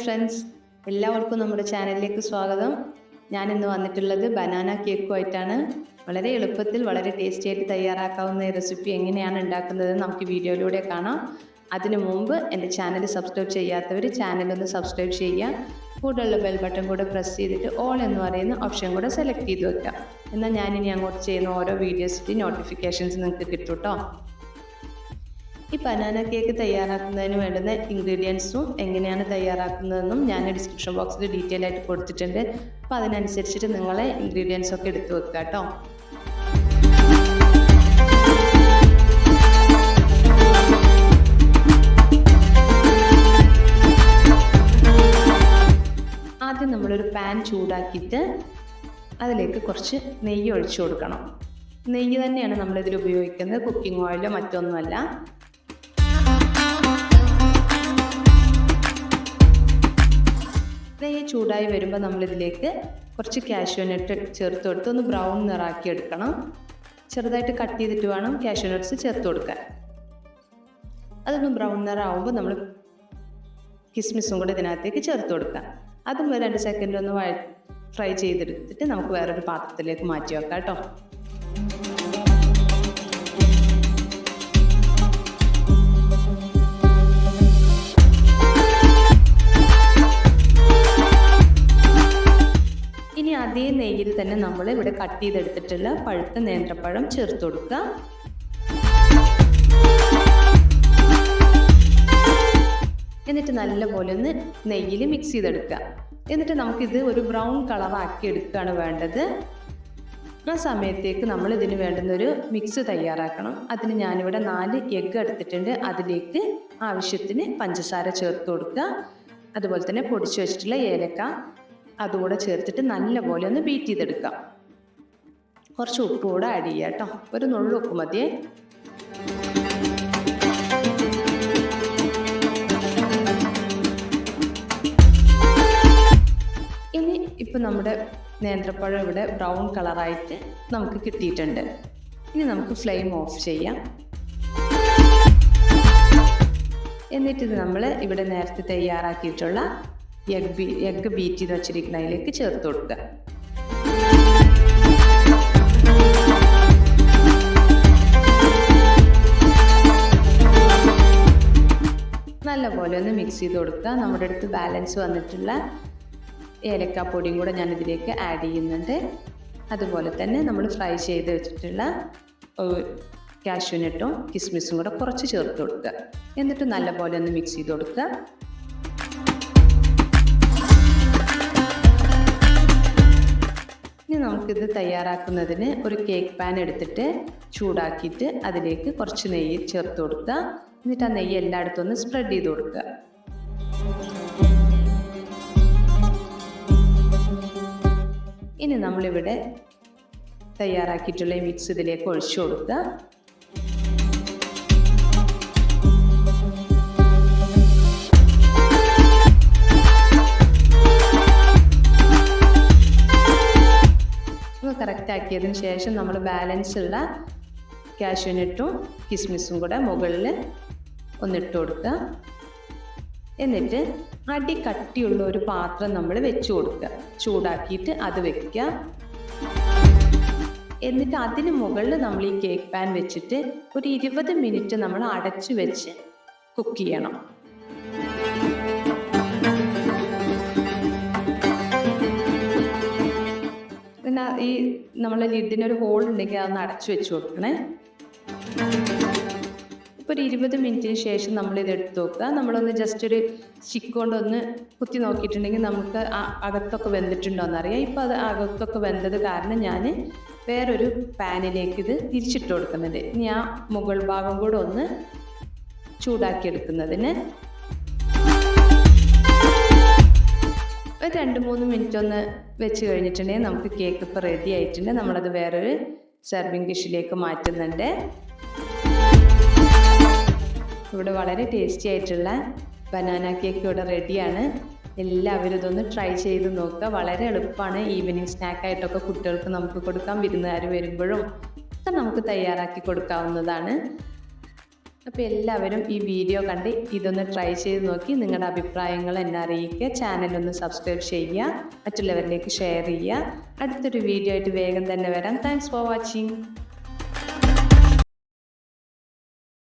Friends, എല്ലാവർക്കും നമ്മുടെ ചാനലിലേക്ക് സ്വാഗതം. ഞാനിന്ന് വന്നിട്ടുള്ളത് ബനാന കേക്കുമായിട്ടാണ്. വളരെ എളുപ്പത്തിൽ വളരെ ടേസ്റ്റി ആയിട്ട് തയ്യാറാക്കാവുന്ന ഈ റെസിപ്പി എങ്ങനെയാണ് ഉണ്ടാക്കുന്നത് നമുക്ക് വീഡിയോയിലൂടെ കാണാം. അതിനു മുമ്പ് എൻ്റെ ചാനൽ സബ്സ്ക്രൈബ് ചെയ്യാത്തവർ ചാനലൊന്ന് സബ്സ്ക്രൈബ് ചെയ്യുക. കൂടെയുള്ള ബെൽ ബട്ടൺ കൂടെ പ്രസ് ചെയ്തിട്ട് ഓൾ എന്ന് പറയുന്ന ഓപ്ഷൻ കൂടെ സെലക്ട് ചെയ്ത് വെക്കാം. എന്നാൽ ഞാനിനി അങ്ങോട്ട് ചെയ്യുന്ന ഓരോ വീഡിയോസിൻ്റെ നോട്ടിഫിക്കേഷൻസ് നിങ്ങൾക്ക് കിട്ടും കേട്ടോ. ഈ ബനാന കേക്ക് തയ്യാറാക്കുന്നതിന് വേണ്ടുന്ന ഇൻഗ്രീഡിയൻസും എങ്ങനെയാണ് തയ്യാറാക്കുന്നതെന്നും ഞാൻ ഡിസ്ക്രിപ്ഷൻ ബോക്സിൽ ഡീറ്റെയിൽ ആയിട്ട് കൊടുത്തിട്ടുണ്ട്. അപ്പോൾ അതിനനുസരിച്ചിട്ട് നിങ്ങളെ ഇൻഗ്രീഡിയൻസ് ഒക്കെ എടുത്തു വെക്കുക കേട്ടോ. ആദ്യം നമ്മളൊരു പാൻ ചൂടാക്കിയിട്ട് അതിലേക്ക് കുറച്ച് നെയ്യ് ഒഴിച്ചു കൊടുക്കണം. നെയ്യ് തന്നെയാണ് നമ്മളിതിൽ ഉപയോഗിക്കുന്നത്, കുക്കിംഗ് ഓയിലോ മറ്റൊന്നുമല്ല. നെയ്യ് ചൂടായി വരുമ്പോൾ നമ്മളിതിലേക്ക് കുറച്ച് കാഷ്യൂ നട്ട് ചേർത്ത് കൊടുത്ത് ഒന്ന് ബ്രൗൺ നിറാക്കി എടുക്കണം. ചെറുതായിട്ട് കട്ട് ചെയ്തിട്ട് വേണം കാഷ്യൂ നട്ട്സ് ചേർത്ത് കൊടുക്കാൻ. അതൊന്ന് ബ്രൗൺ നിറാവുമ്പോൾ നമ്മൾ കിസ്മിസും കൂടെ ഇതിനകത്തേക്ക് ചേർത്ത് കൊടുക്കാം. അതും 2 സെക്കൻഡ് ഒന്ന് ഫ്രൈ ചെയ്തെടുത്തിട്ട് നമുക്ക് വേറൊരു പാത്രത്തിലേക്ക് മാറ്റി വെക്കാം കേട്ടോ. ഇനി അതേ നെയ്യിൽ തന്നെ നമ്മൾ ഇവിടെ കട്ട് ചെയ്തെടുത്തിട്ടുള്ള പഴുത്ത നേന്ത്രപ്പഴം ചേർത്ത് കൊടുക്കുക. എന്നിട്ട് നല്ലപോലെ ഒന്ന് നെയ്യിൽ മിക്സ് ചെയ്തെടുക്കുക. എന്നിട്ട് നമുക്കിത് ഒരു ബ്രൗൺ കളറാക്കി എടുക്കുകയാണ് വേണ്ടത്. ആ സമയത്തേക്ക് നമ്മൾ ഇതിന് വേണ്ടുന്നൊരു മിക്സ് തയ്യാറാക്കണം. അതിന് ഞാനിവിടെ 4 എഗ്ഗ് എടുത്തിട്ടുണ്ട്. അതിലേക്ക് ആവശ്യത്തിന് പഞ്ചസാര ചേർത്ത് കൊടുക്കുക. അതുപോലെ തന്നെ പൊടിച്ചു വെച്ചിട്ടുള്ള ഏലക്ക അതുകൂടെ ചേർത്തിട്ട് നല്ലപോലെ ഒന്ന് ബീറ്റ് ചെയ്തെടുക്കാം. കുറച്ച് ഉപ്പ് കൂടെ ആഡ് ചെയ്യുക കേട്ടോ. ഒരു നുള്ളു ഉപ്പ് മതിയേ. ഇനി ഇപ്പം നമ്മുടെ നേന്ത്രപ്പഴം ഇവിടെ ബ്രൗൺ കളറായിട്ട് നമുക്ക് കിട്ടിയിട്ടുണ്ട്. ഇനി നമുക്ക് ഫ്ലെയിം ഓഫ് ചെയ്യാം. എന്നിട്ട് നമ്മൾ ഇവിടെ നേരത്തെ തയ്യാറാക്കിയിട്ടുള്ള എഗ്ഗ് ബീറ്റ് ചെയ്ത് വച്ചിരിക്കുന്നതിലേക്ക് ചേർത്ത് കൊടുക്കുക. നല്ലപോലെ ഒന്ന് മിക്സ് ചെയ്ത് കൊടുക്കുക. നമ്മുടെ അടുത്ത് ബാലൻസ് വന്നിട്ടുള്ള ഏലക്കാപ്പൊടിയും കൂടെ ഞാൻ ഇതിലേക്ക് ആഡ് ചെയ്യുന്നുണ്ട്. അതുപോലെ തന്നെ നമ്മൾ ഫ്രൈ ചെയ്ത് വെച്ചിട്ടുള്ള കാഷ്യൂ നട്ടും കിസ്മിസും കൂടെ കുറച്ച് ചേർത്ത് കൊടുക്കുക. എന്നിട്ട് നല്ലപോലെ ഒന്ന് മിക്സ് ചെയ്ത് കൊടുക്കുക. ഇനി നമുക്കിത് തയ്യാറാക്കുന്നതിന് ഒരു കേക്ക് പാൻ എടുത്തിട്ട് ചൂടാക്കിയിട്ട് അതിലേക്ക് കുറച്ച് നെയ്യ് ചേർത്ത് കൊടുക്കുക. എന്നിട്ട് ആ നെയ്യ് എല്ലായിടത്തും ഒന്ന് സ്പ്രെഡ് ചെയ്ത് കൊടുക്കുക. ഇനി നമ്മളിവിടെ തയ്യാറാക്കിയിട്ടുള്ള ഈ മിക്സ് ഇതിലേക്ക് ഒഴിച്ചു കൊടുക്കുക. കറക്റ്റ് ആക്കിയതിന് ശേഷം നമ്മൾ ബാലൻസ് ഉള്ള കാഷ്യൂ നട്ടും കിസ്മിസും കൂടെ മുകളിൽ ഒന്നിട്ട് കൊടുക്കുക. എന്നിട്ട് അടി കട്ടിയുള്ള ഒരു പാത്രം നമ്മൾ വെച്ച് കൊടുക്കുക. ചൂടാക്കിയിട്ട് അത് വെക്കുക. എന്നിട്ട് അതിന് മുകളിൽ നമ്മൾ ഈ കേക്ക് പാൻ വെച്ചിട്ട് ഒരു 20 മിനിറ്റ് നമ്മൾ അടച്ചു വെച്ച് കുക്ക് ചെയ്യണം. പിന്നെ ഈ നമ്മളെ ലിഡിനൊരു ഹോൾ ഉണ്ടെങ്കിൽ അതൊന്ന് അടച്ചു വെച്ച് കൊടുക്കണേ. ഇപ്പോൾ ഒരു 20 മിനിറ്റിന് ശേഷം നമ്മളിത് എടുത്ത് നോക്കുക. നമ്മളൊന്ന് ജസ്റ്റ് ഒരു സ്റ്റിക്ക് കൊണ്ടൊന്ന് കുത്തി നോക്കിയിട്ടുണ്ടെങ്കിൽ നമുക്ക് അകത്തൊക്കെ വെന്തിട്ടുണ്ടോ എന്നറിയാം. ഇപ്പോൾ അത് അകത്തൊക്കെ വെന്തത് കാരണം ഞാൻ വേറൊരു പാനിലേക്ക് ഇത് തിരിച്ചിട്ട് കൊടുക്കുന്നുണ്ട്. ഇനി ആ മുകൾ ഭാഗം കൂടെ ഒന്ന് ചൂടാക്കിയെടുക്കുന്നതിന് ഒരു 2-3 മിനിറ്റ് ഒന്ന് വെച്ച് കഴിഞ്ഞിട്ടുണ്ടെങ്കിൽ നമുക്ക് കേക്ക് ഇപ്പോൾ റെഡി ആയിട്ടുണ്ട്. നമ്മളത് വേറൊരു സെർവിങ് ഡിഷിലേക്ക് മാറ്റുന്നുണ്ട്. ഇവിടെ വളരെ ടേസ്റ്റി ആയിട്ടുള്ള ബനാന കേക്ക് ഇവിടെ റെഡിയാണ്. എല്ലാവരും ഇതൊന്ന് ട്രൈ ചെയ്ത് നോക്കുക. വളരെ എളുപ്പമാണ്. ഈവനിങ് സ്നാക്കായിട്ടൊക്കെ കുട്ടികൾക്ക് നമുക്ക് കൊടുക്കാം. വിരുന്നുകാർ വരുമ്പോഴും ഒക്കെ നമുക്ക് തയ്യാറാക്കി കൊടുക്കാവുന്നതാണ്. അപ്പോൾ എല്ലാവരും ഈ വീഡിയോ കണ്ട് ഇതൊന്ന് ട്രൈ ചെയ്ത് നോക്കി നിങ്ങളുടെ അഭിപ്രായങ്ങൾ എന്നെ അറിയിക്കുക. ചാനലൊന്ന് സബ്സ്ക്രൈബ് ചെയ്യുക, മറ്റുള്ളവരിലേക്ക് ഷെയർ ചെയ്യുക. അടുത്തൊരു വീഡിയോ ആയിട്ട് വേഗം തന്നെ വരാം. Thanks for watching.